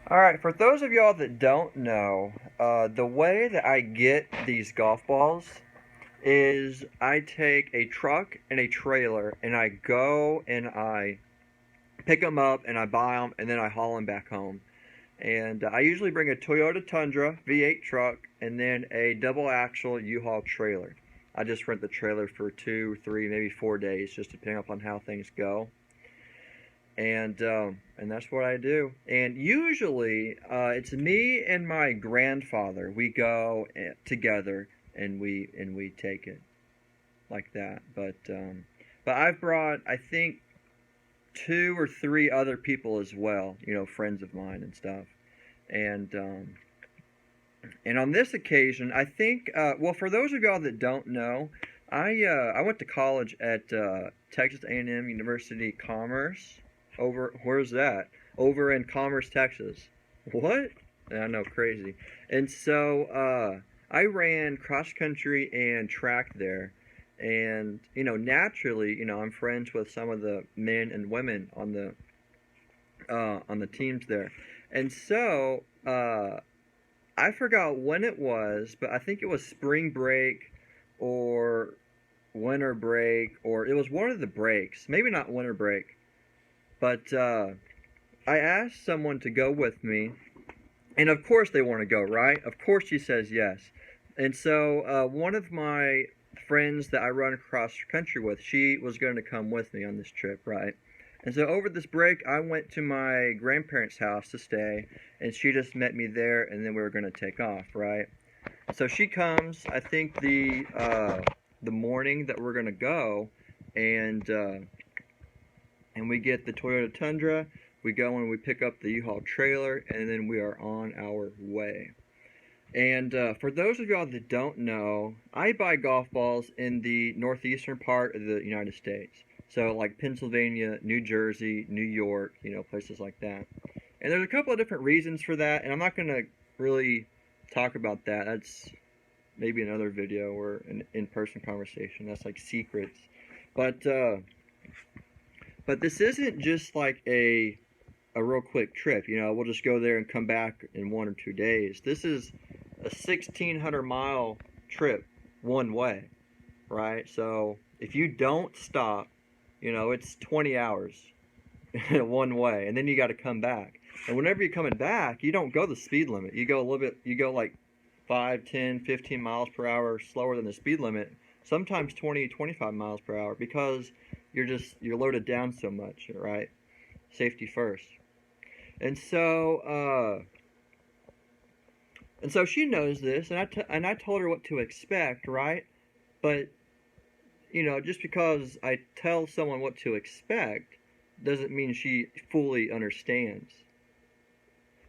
All right, for those of y'all that don't know, the way that I get these golf balls is I take a truck and a trailer and I go and I pick them up and I buy them and then I haul them back home. And I usually bring a Toyota Tundra V8 truck and then a double axle U-Haul trailer. I just rent the trailer for 2, 3, maybe 4 days, just depending upon how things go. And that's what I do. And usually, it's me and my grandfather. We go together and we take it like that. But I've brought I think 2 or 3 other people as well. You know, friends of mine and stuff. And um, and on this occasion, I think well, for those of y'all that don't know, I went to college at Texas A&M University Commerce. Over where's that? Over in Commerce, Texas. What? I know, crazy. And so I ran cross country and track there, and naturally, I'm friends with some of the men and women on the teams there, and so I forgot when it was, but I think it was spring break or winter break, or it was one of the breaks. Maybe not winter break, but I asked someone to go with me, and of course they want to go, right? Of course she says yes. And so one of my friends that I run across country with, she was going to come with me on this trip, right? And so over this break, I went to my grandparents' house to stay, and she just met me there, and then we were going to take off, right? So she comes, I think the morning that we're going to go, and we get the Toyota Tundra. We go and we pick up the U-Haul trailer, and then we are on our way. And for those of y'all that don't know, I buy golf balls in the northeastern part of the United States. So like Pennsylvania, New Jersey, New York, places like that. And there's a couple of different reasons for that, and I'm not going to really talk about that. That's maybe another video or an in-person conversation. That's like secrets. But but this isn't just like a real quick trip. We'll just go there and come back in 1 or 2 days. This is a 1,600-mile trip one way, right? So if you don't stop, it's 20 hours one way, and then you got to come back. And whenever you're coming back, you don't go the speed limit. You go a little bit. You go like 5, 10, 15 miles per hour slower than the speed limit. Sometimes 20, 25 miles per hour because you're loaded down so much, right? Safety first. And so she knows this, and I told her what to expect, right? But just because I tell someone what to expect doesn't mean she fully understands.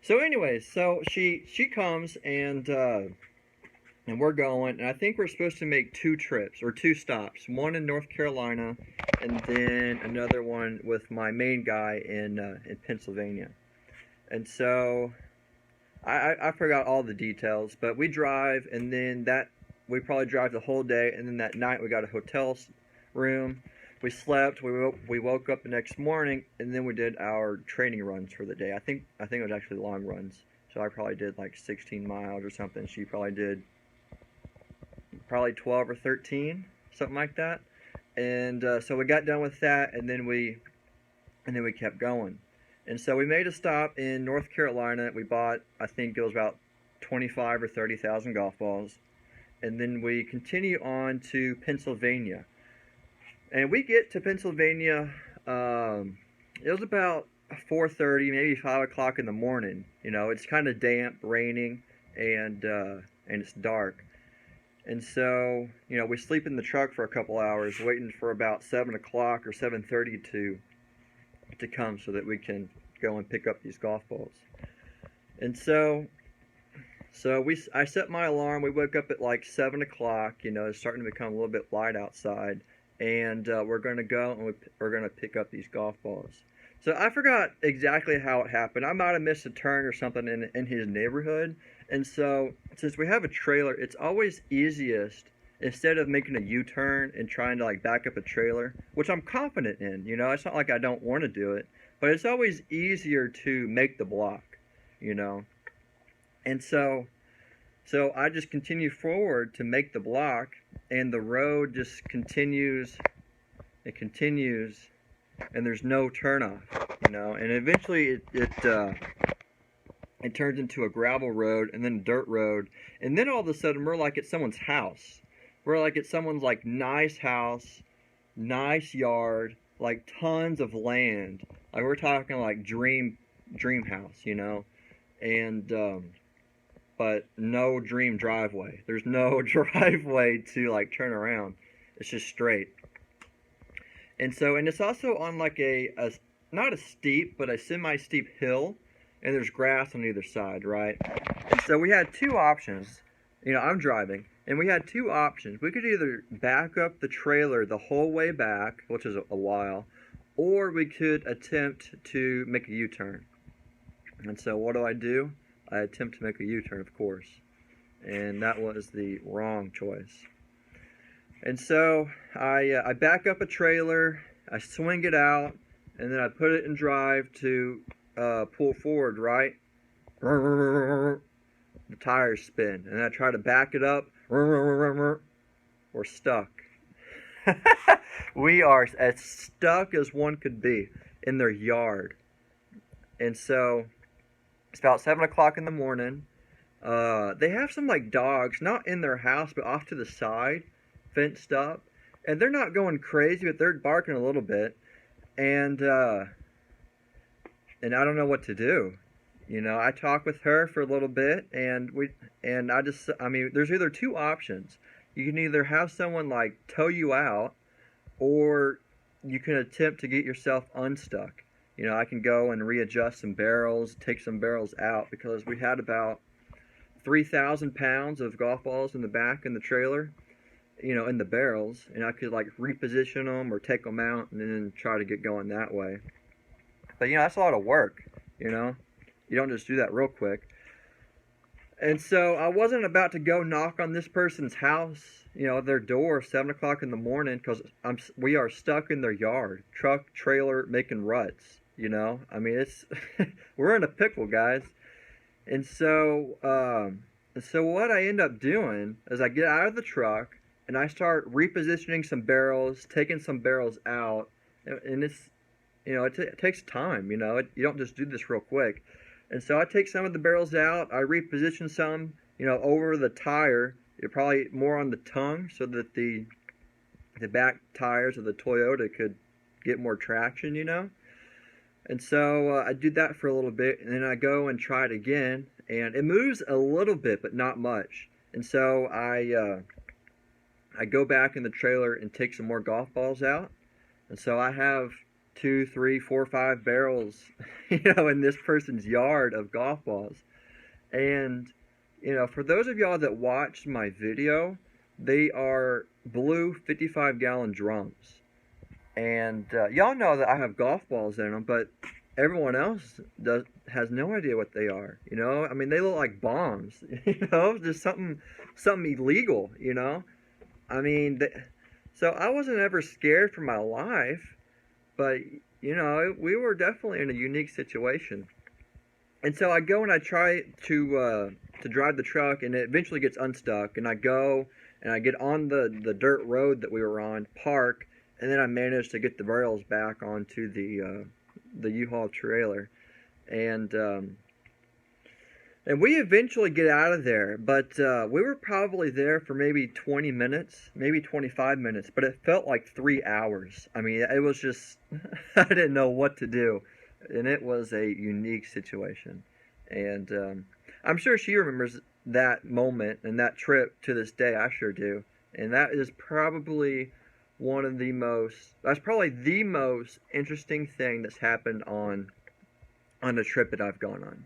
So anyways, so she comes and we're going, and I think we're supposed to make 2 trips or 2 stops, one in North Carolina, and then another one with my main guy in Pennsylvania. And so I forgot all the details, but we drive, and then we probably drive the whole day, and then that night we got a hotel room. We slept. We woke up the next morning, and then we did our training runs for the day. I think it was actually long runs. So I probably did like 16 miles or something. She probably did probably 12 or 13, something like that. And so we got done with that, and then we kept going. And so we made a stop in North Carolina. We bought, I think it was about 25 or 30,000 golf balls. And then we continue on to Pennsylvania. And we get to Pennsylvania, it was about 4:30, maybe 5 o'clock in the morning. It's kind of damp, raining, and it's dark. And so, we sleep in the truck for a couple hours, waiting for about 7 o'clock or 7:30 to come so that we can go and pick up these golf balls. And so I set my alarm. We woke up at like 7 o'clock. It's starting to become a little bit light outside, and we're going to go and we're going to pick up these golf balls. So I forgot exactly how it happened. I might have missed a turn or something in his neighborhood. And so since we have a trailer, it's always easiest, instead of making a U-turn and trying to like back up a trailer, which I'm confident in. It's not like I don't want to do it, but it's always easier to make the block. you know. And so I just continue forward to make the block, and the road just continues. It continues, and there's no turnoff, you know. And eventually, it turns into a gravel road, and then a dirt road, and then all of a sudden, we're like at someone's house. We're like at someone's like nice house, nice yard, like tons of land. Like we're talking like dream house, you know. And but no dream driveway. There's no driveway to like turn around. It's just straight. And it's also on like a not a steep, but a semi-steep hill, and there's grass on either side, right? And so we had two options. You know, I'm driving, and we had two options. We could either back up the trailer the whole way back, which is a while, or we could attempt to make a U-turn. And so what do? I attempt to make a U-turn, of course. And that was the wrong choice. And so I back up a trailer, I swing it out, and then I put it in drive to pull forward, right? The tires spin. And I try to back it up. We're stuck. We are as stuck as one could be in their yard. And so it's about 7 o'clock in the morning. They have some like dogs, not in their house, but off to the side, fenced up. And they're not going crazy, but they're barking a little bit. And I don't know what to do. You know, I talk with her for a little bit, and I mean, there's either two options. You can either have someone like tow you out, or you can attempt to get yourself unstuck. You know, I can go and readjust some barrels, take some barrels out, because we had about 3,000 pounds of golf balls in the back in the trailer, you know, in the barrels, and I could like reposition them or take them out and then try to get going that way. But, you know, that's a lot of work, you know. You don't just do that real quick. And so I wasn't about to go knock on this person's house, you know, their door, 7 o'clock in the morning, because we are stuck in their yard, truck, trailer, making ruts, you know. I mean, it's we're in a pickle, guys. And so what I end up doing is I get out of the truck and I start repositioning some barrels, taking some barrels out, and it's, you know, it takes time, you know. You don't just do this real quick. And so I take some of the barrels out, I reposition some, you know, over the tire, probably more on the tongue, so that the back tires of the Toyota could get more traction, you know. And so I do that for a little bit, and then I go and try it again, and it moves a little bit, but not much. And so I go back in the trailer and take some more golf balls out, and so I have 2, 3, 4, 5 barrels, you know, in this person's yard of golf balls. And, you know, for those of y'all that watched my video, they are blue 55-gallon drums. And y'all know that I have golf balls in them, but everyone else has no idea what they are, you know? I mean, they look like bombs, you know? Just something illegal, you know? I mean, so I wasn't ever scared for my life. But, you know, we were definitely in a unique situation. And so I go and I try to drive the truck, and it eventually gets unstuck. And I go and I get on the dirt road that we were on, park, and then I manage to get the barrels back onto the U-Haul trailer. And we eventually get out of there, but we were probably there for maybe 20 minutes, maybe 25 minutes, but it felt like 3 hours. I mean, it was just, I didn't know what to do, and it was a unique situation. And I'm sure she remembers that moment and that trip to this day. I sure do. And that is probably that's probably the most interesting thing that's happened on a trip that I've gone on.